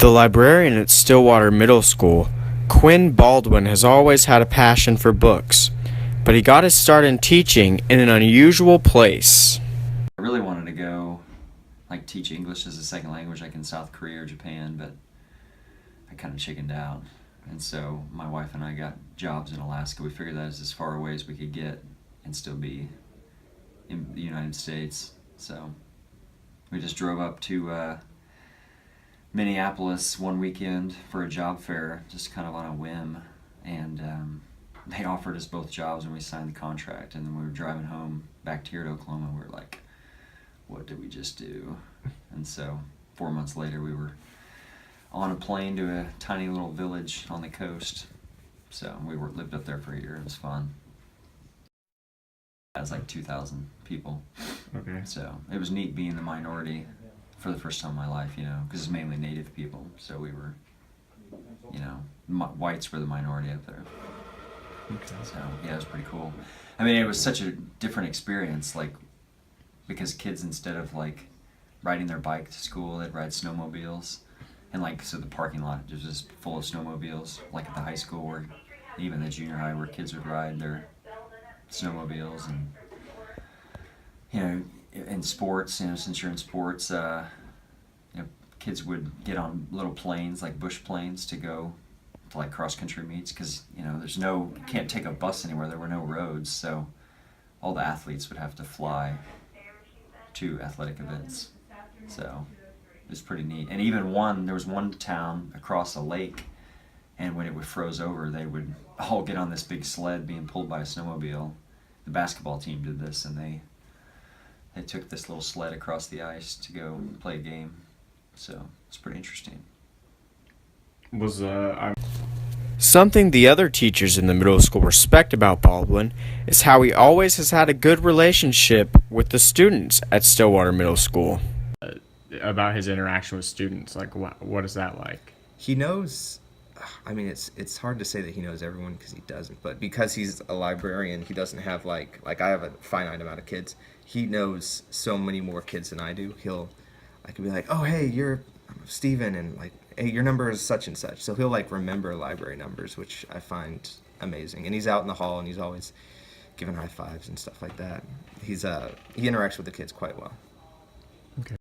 The librarian at Stillwater Middle School, Quinn Baldwin, has always had a passion for books, but he got his start in teaching in an unusual place. I really wanted to go teach English as a second language in South Korea or Japan, but I kind of chickened out. And so my wife and I got jobs in Alaska. We figured that was as far away as we could get and still be in the United States. So we just drove up to Minneapolis one weekend for a job fair, just kind of on a whim, and they offered us both jobs and we signed the contract. And then we were driving home back here to Oklahoma, and we were like, what did we just do? And so 4 months later we were on a plane to a tiny little village on the coast. So we lived up there for a year. It was fun. It was 2,000 people. Okay. So it was neat being the minority for the first time in my life, because it's mainly Native people. So we were, whites were the minority up there. Okay. So yeah, it was pretty cool. I mean, it was such a different experience, because kids, instead of riding their bike to school, they'd ride snowmobiles. And so the parking lot was just full of snowmobiles, at the high school or even the junior high, where kids would ride their snowmobiles. And in sports, since you're in sports, kids would get on little planes, bush planes, to go to cross country meets, because you can't take a bus anywhere. There were no roads, so all the athletes would have to fly to athletic events. So it was pretty neat. And even there was one town across a lake, and when it froze over, they would all get on this big sled being pulled by a snowmobile. The basketball team did this, and they took this little sled across the ice to go play a game. So it's pretty interesting. Something the other teachers in the middle school respect about Baldwin is how he always has had a good relationship with the students at Stillwater Middle School. About his interaction with students, what is that like? He knows, it's hard to say that he knows everyone, because he doesn't, but because he's a librarian, he doesn't have I have a finite amount of kids. He knows so many more kids than I do. I could be like, oh, hey, you're Steven, and hey, your number is such and such. So he'll remember library numbers, which I find amazing. And he's out in the hall, and he's always giving high fives and stuff like that. He interacts with the kids quite well.